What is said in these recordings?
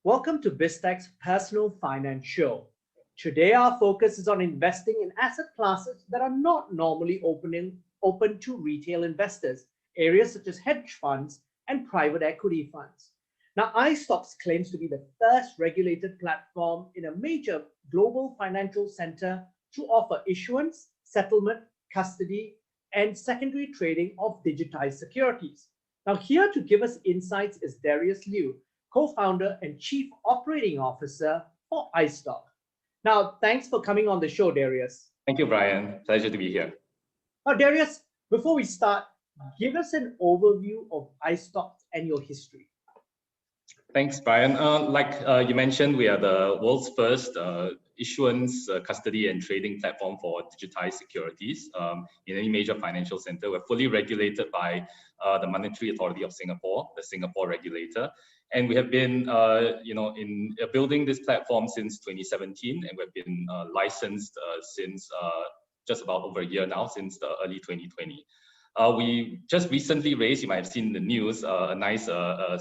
Welcome to BizTech's Personal Finance Show. Today, our focus is on investing in asset classes that are not normally open to retail investors, areas such as hedge funds and private equity funds. Now, iSTOX claims to be the first regulated platform in a major global financial center to offer issuance, settlement, custody, and secondary trading of digitized securities. Now, here to give us insights is Darius, co-founder and chief operating officer for iSTOX. Now, thanks for coming on the show, Darius. Thank you, Brian. Pleasure to be here. Now, Darius, before we start, give us an overview of iSTOX and your history. Thanks, Brian. Like you mentioned, we are the world's first issuance, custody, and trading platform for digitized securities in any major financial center. We're fully regulated by the Monetary Authority of Singapore, the Singapore regulator. And we have been, in building this platform since 2017, and we've been licensed since just about over a year now, since the early 2020. We just recently raised, you might have seen the news, a nice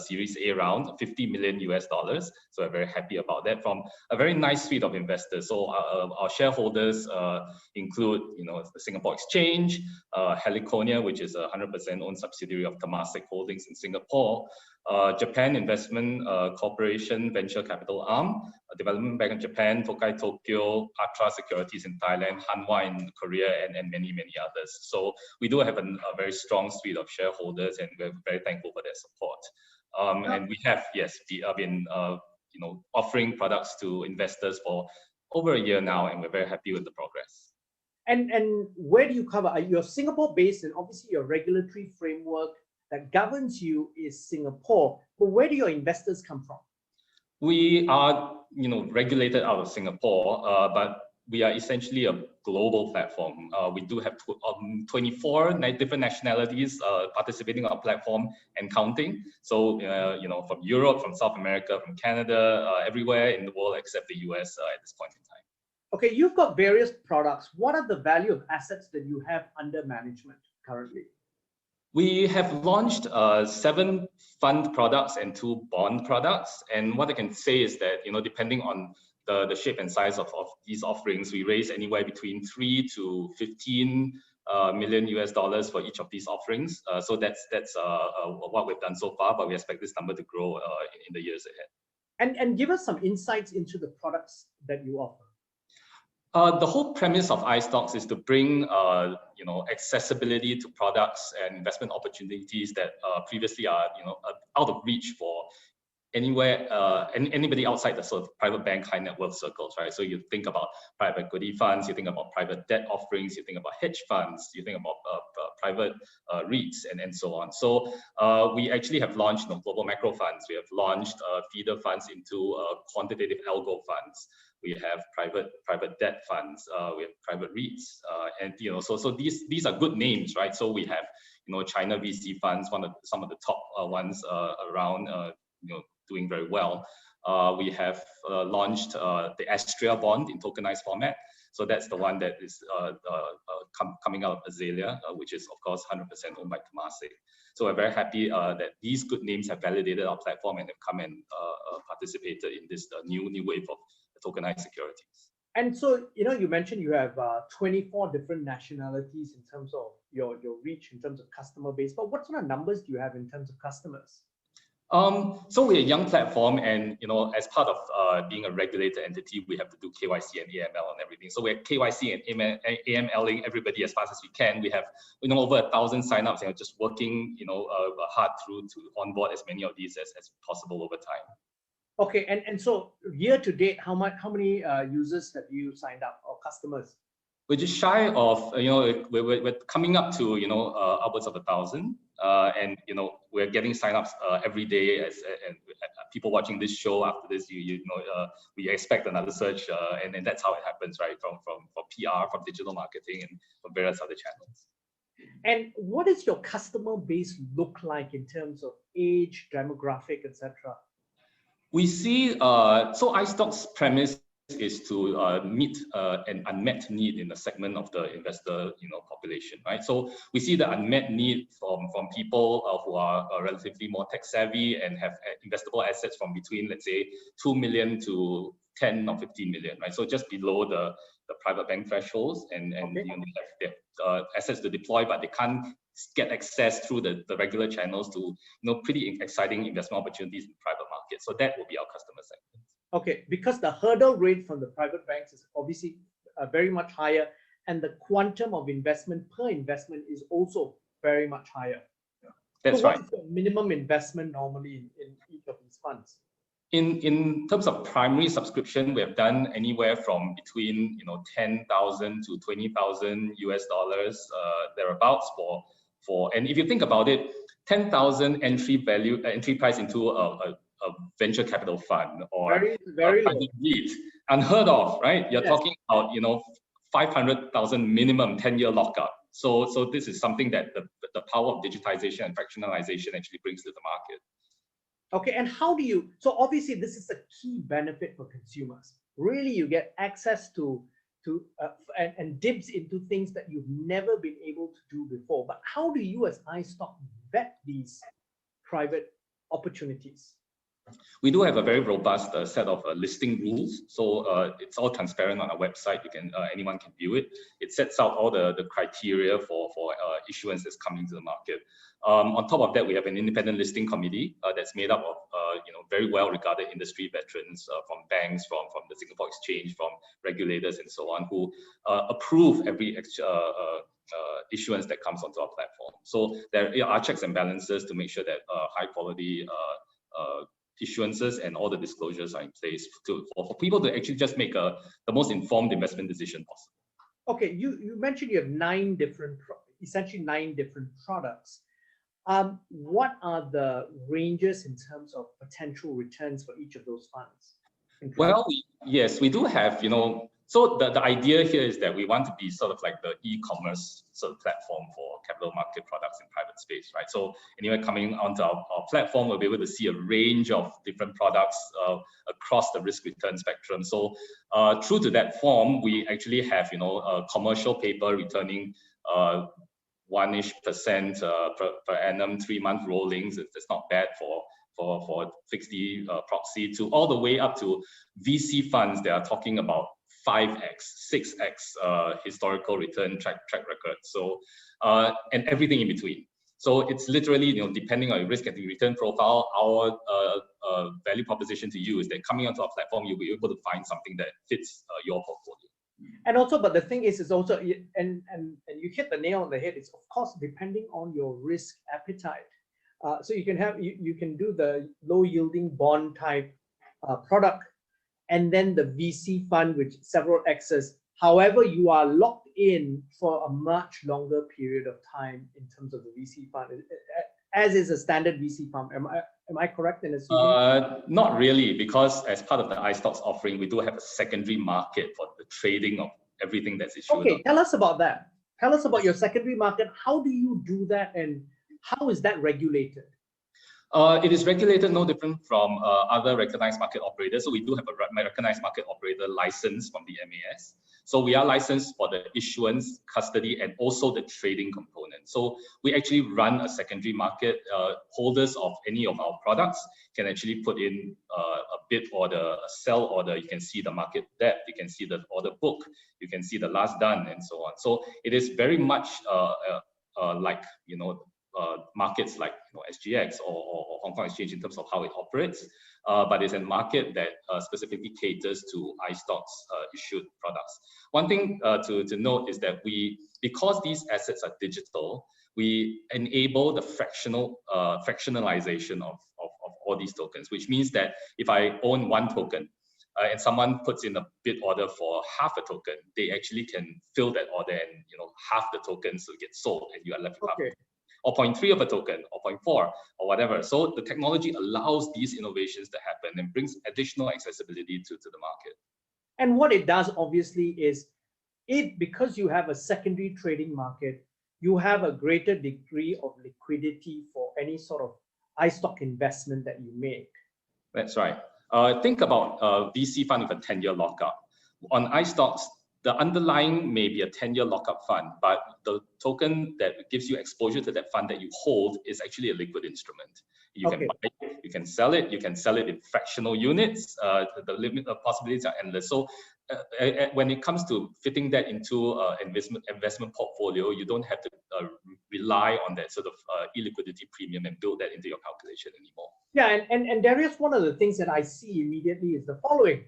Series A round, $50 million US. So we're very happy about that from a very nice suite of investors. So our shareholders include, the Singapore Exchange, Heliconia, which is a 100% owned subsidiary of Temasek Holdings in Singapore, Japan Investment Corporation Venture Capital Arm, Development Bank of Japan, Tokai Tokyo, Patra Securities in Thailand, Hanwha in Korea, and many, many others. So we do have a very strong suite of shareholders, and we're very thankful for their support. And we have, been offering products to investors for over a year now, and we're very happy with the progress. And where do you cover? You're Singapore-based, and obviously your regulatory framework that governs you is Singapore. But where do your investors come from? We are, regulated out of Singapore, but we are essentially a global platform. We do have 24 different nationalities participating on our platform and counting. So, from Europe, from South America, from Canada, everywhere in the world except the US at this point in time. Okay, you've got various products. What are the value of assets that you have under management currently? We have launched 7 fund products and 2 bond products. And what I can say is that, depending on the shape and size of these offerings, we raise anywhere between 3 to 15 million US dollars for each of these offerings. So that's what we've done so far, but we expect this number to grow in the years ahead. And give us some insights into the products that you offer. The whole premise of iSTOX is to bring, accessibility to products and investment opportunities that previously are, out of reach for anybody outside the sort of private bank high net worth circles, right? So you think about private equity funds, you think about private debt offerings, you think about hedge funds, you think about private REITs and so on. So we actually have launched global macro funds. We have launched feeder funds into quantitative algo funds. We have private debt funds. We have private REITs, and so these are good names, right? So we have China VC funds, some of the top ones around, doing very well. We have launched the Astria bond in tokenized format. So that's the one that is coming out of Azalea, which is of course 100% owned by Temasek. So we're very happy that these good names have validated our platform and have come and participated in this new wave of tokenized securities. And so, you mentioned you have 24 different nationalities in terms of your reach, in terms of customer base. But what sort of numbers do you have in terms of customers? So we're a young platform, and as part of being a regulated entity, we have to do KYC and AML and everything. So we're KYC and AMLing everybody as fast as we can. We have over 1,000 signups, and just working hard to onboard as many of these as possible over time. Okay, and so year to date, how many users have you signed up or customers? We're just shy of, we're coming up to, upwards of 1,000. And, we're getting signups every day and people watching this show after this, we expect another surge. And that's how it happens, right? From PR, from digital marketing, and from various other channels. And what does your customer base look like in terms of age, demographic, etc.? We see, so iSTOX premise is to meet an unmet need in a segment of the investor population, right? So we see the unmet need from people who are relatively more tech savvy and have investable assets from between, let's say, 2 million to 10 or 15 million, right? So just below the private bank thresholds, and Okay. they have assets to deploy, but they can't get access through the regular channels to pretty exciting investment opportunities in private markets. So that will be our customer segment. Okay, because the hurdle rate from the private banks is obviously very much higher, and the quantum of investment per investment is also very much higher. That's so what right. is the minimum investment normally in each of these funds? In terms of primary subscription, we have done anywhere from between 10,000 to 20,000 US dollars thereabouts for and if you think about it, 10,000 entry price into a venture capital fund or very low. REIT, unheard of, right? You're Yes. talking about 500,000 minimum 10-year lockup. So this is something that the power of digitization and fractionalization actually brings to the market. Okay, and how do you, so obviously this is a key benefit for consumers. Really, you get access to and dibs into things that you've never been able to do before. But how do you as iSTOX vet these private opportunities? We do have a very robust set of listing rules. So it's all transparent on our website. You can anyone can view it. It sets out all the criteria for issuance that's coming to the market. On top of that, we have an independent listing committee that's made up of very well regarded industry veterans from banks, from the Singapore Exchange, from regulators and so on, who approve every issuance that comes onto our platform. So there are checks and balances to make sure that high quality issuances and all the disclosures are in place for people to actually just make the most informed investment decision possible. Okay, you mentioned you have essentially nine different products. What are the ranges in terms of potential returns for each of those funds? Well, yes, we do have, so the idea here is that we want to be sort of like the e-commerce sort of platform for capital market products in private space, right? So anyway, coming onto our platform, we'll be able to see a range of different products across the risk return spectrum. So true to that form, we actually have, commercial paper returning 1-ish% per annum, 3-month rollings. It's not bad for fixed proxy, to all the way up to VC funds that are talking about 5x, 6x historical return track record. So and everything in between. So it's literally, depending on your risk and return profile, our value proposition to you is that coming onto our platform, you'll be able to find something that fits your portfolio. And also, but the thing is also, and you hit the nail on the head, it's of course depending on your risk appetite. So you can do the low yielding bond type product, and then the VC fund with several X's. However, you are locked in for a much longer period of time in terms of the VC fund, as is a standard VC fund. Am I correct in assuming? Not really, because as part of the iSTOX offering, we do have a secondary market for the trading of everything that's issued. Okay, tell us about that. Tell us about your secondary market. How do you do that, and how is that regulated? It is regulated no different from other recognized market operators. So we do have a recognized market operator license from the MAS. So we are licensed for the issuance, custody, and also the trading component. So we actually run a secondary market. Holders of any of our products can actually put in a bid order, a sell order. You can see the market depth, you can see the order book, you can see the last done, and so on. So it is very much like, markets like SGX or Hong Kong Exchange in terms of how it operates, but it's a market that specifically caters to iSTOX issued products. One thing to note is that because these assets are digital, we enable the fractionalization of all these tokens, which means that if I own one token and someone puts in a bid order for half a token, they actually can fill that order and half the tokens will get sold and you are left with half. Or 0.3 of a token, or 0.4, or whatever. So the technology allows these innovations to happen and brings additional accessibility to the market. And what it does, obviously, is because you have a secondary trading market, you have a greater degree of liquidity for any sort of iSTOX investment that you make. That's right. Think about a VC fund with a 10-year lockup. on iSTOX, the underlying may be a 10-year lockup fund, but the token that gives you exposure to that fund that you hold is actually a liquid instrument. You can buy it, you can sell it in fractional units. The limit of possibilities are endless. So when it comes to fitting that into investment portfolio, you don't have to rely on that sort of illiquidity premium and build that into your calculation anymore. Yeah, and Darius, one of the things that I see immediately is the following.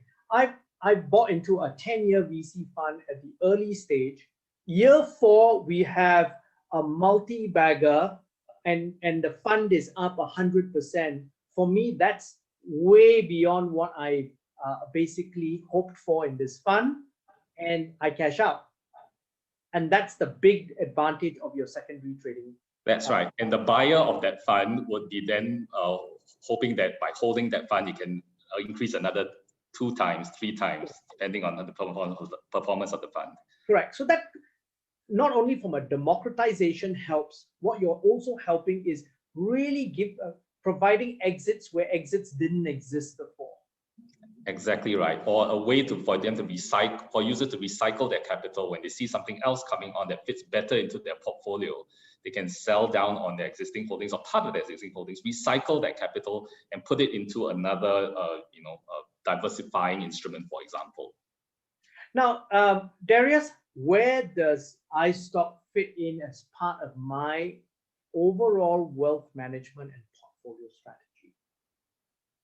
I've bought into a 10-year VC fund at the early stage. Year 4, we have a multi-bagger and the fund is up 100%. For me, that's way beyond what I basically hoped for in this fund, and I cash out. And that's the big advantage of your secondary trading. That's right. And the buyer of that fund would be then hoping that by holding that fund, you can increase another 2 times, 3 times, depending on the performance of the fund. Correct. So that not only from a democratization helps, what you're also helping is really providing exits where exits didn't exist before. Exactly right. Or a way for them to recycle, for users to recycle their capital when they see something else coming on that fits better into their portfolio. They can sell down on their existing holdings or part of their existing holdings, recycle that capital and put it into another, diversifying instrument, for example. Now, Darius, where does iSTOX fit in as part of my overall wealth management and portfolio strategy?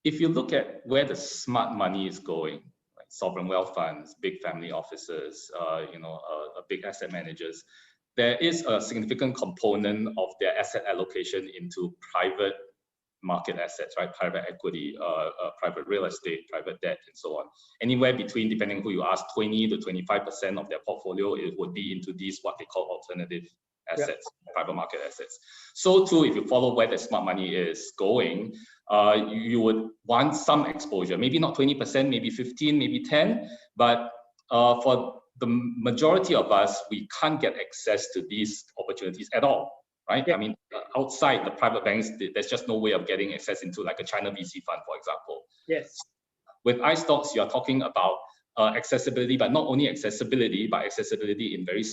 If you look at where the smart money is going, like sovereign wealth funds, big family offices, big asset managers, there is a significant component of their asset allocation into private market assets, right? Private equity, private real estate, private debt, and so on. Anywhere between, depending who you ask, 20 to 25% of their portfolio, it would be into these, what they call alternative assets, private market assets. So too, if you follow where the smart money is going, you would want some exposure, maybe not 20%, maybe 15, maybe 10, but for the majority of us, we can't get access to these opportunities at all. Right? Yeah. I mean, outside the private banks, there's just no way of getting access into like a China VC fund, for example. Yes. With iSTOX, you're talking about accessibility, but not only accessibility, but accessibility in very,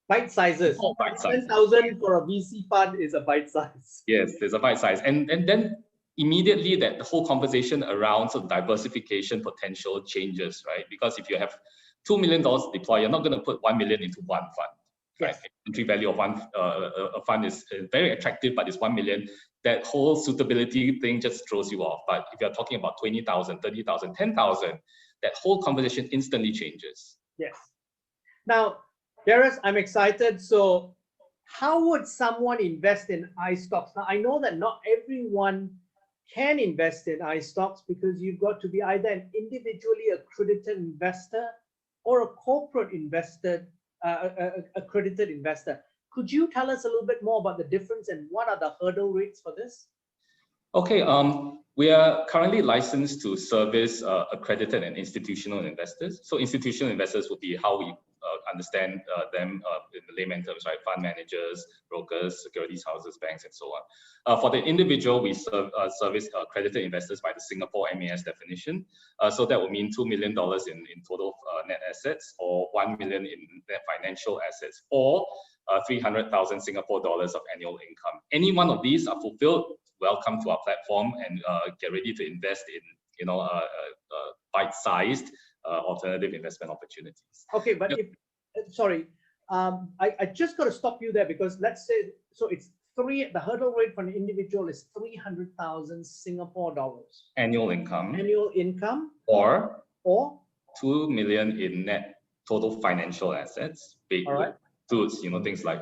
bite sizes. 10,000 for a VC fund is a bite size. Yes, there's a bite size, and then immediately that the whole conversation around sort of diversification potential changes, right? Because if you have $2 million to deploy, you're not going to put 1 million into one fund. Right? Yes. Entry value of a fund is very attractive, but it's 1 million. That whole suitability thing just throws you off. But if you're talking about 20,000, 30,000, 10,000, that whole conversation instantly changes. Yes. Now, Darius, I'm excited. So how would someone invest in iSTOX? Now, I know that not everyone can invest in iSTOX because you've got to be either an individually accredited investor or a corporate investor. Accredited investor. Could you tell us a little bit more about the difference and what are the hurdle rates for this? Okay, we are currently licensed to service accredited and institutional investors. So institutional investors would be how we understand them in the layman terms, right? Fund managers, brokers, securities houses, banks, and so on. For the individual, we service accredited investors by the Singapore MAS definition. So that would mean $2 million in total net assets, or 1 million in net financial assets, or 300,000 Singapore dollars of annual income. Any one of these are fulfilled, welcome to our platform and get ready to invest in bite-sized alternative investment opportunities. Okay, but I just got to stop you there, because let's say, so it's the hurdle rate for an individual is 300,000 Singapore dollars. Annual income. Annual income. Or 2 million in net total financial assets. Big includes, things like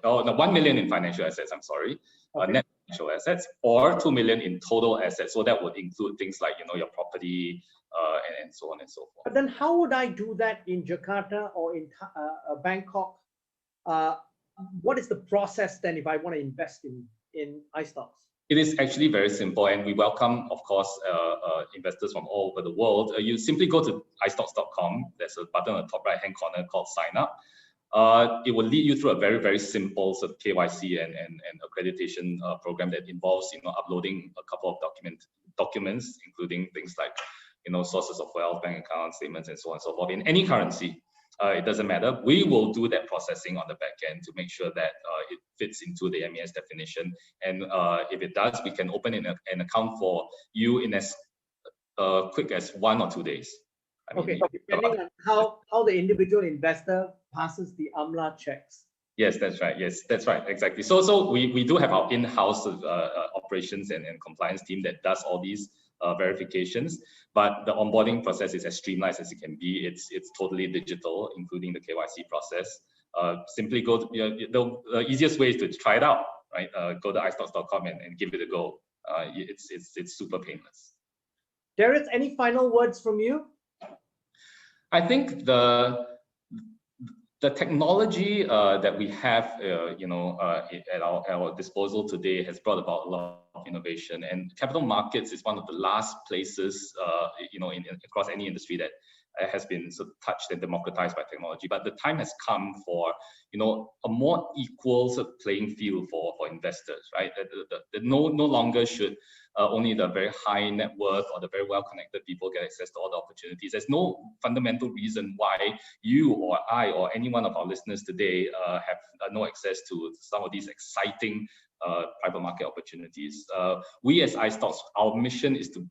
1 million in financial assets, I'm sorry. Okay. Net financial assets, or 2 million in total assets. So that would include things like, your property, and so on and so forth. But then how would I do that in Jakarta or in Bangkok? What is the process then if I want to invest in iSTOX? It is actually very simple, and we welcome, of course, investors from all over the world. You simply go to iSTOX.com. There's a button on the top right-hand corner called Sign Up. It will lead you through a very, very simple sort of KYC and accreditation program that involves, uploading a couple of documents, including things like sources of wealth, bank account statements, and so on and so forth in any currency. It doesn't matter. We will do that processing on the back end to make sure that it fits into the MES definition. And if it does, we can open an account for you in as quick as 1 or 2 days. Okay, depending on how the individual investor passes the AMLA checks. Yes, that's right. Yes, that's right. Exactly. So we do have our in-house operations and compliance team that does all these verifications, but the onboarding process is as streamlined as it can be. It's totally digital, including the KYC process. Simply go to, the easiest way is to try it out, right? Go to iSTOX.com and give it a go. It's super painless. Darius, any final words from you? I think the technology that we have, at our disposal today has brought about a lot of innovation, and capital markets is one of the last places, across any industry that has been sort of touched and democratized by technology. But the time has come for, a more equal sort of playing field for investors, right? No longer should only the very high net worth or the very well-connected people get access to all the opportunities. There's no fundamental reason why you or I or any one of our listeners today have no access to some of these exciting private market opportunities. We as iSTOX, our mission is to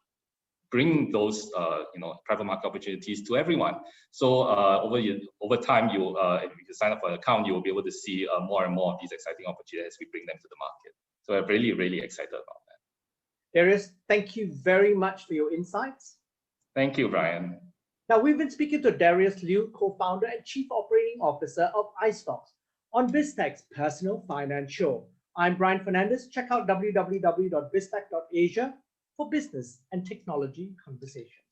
bring those private market opportunities to everyone. So over time, if you sign up for an account, you will be able to see more and more of these exciting opportunities as we bring them to the market. So I'm really, really excited about that. Darius, thank you very much for your insights. Thank you, Brian. Now, we've been speaking to Darius Liu, co-founder and chief operating officer of iSTOX on BizTech's Personal Finance Show. I'm Brian Fernandez. Check out www.biztech.asia for business and technology conversation.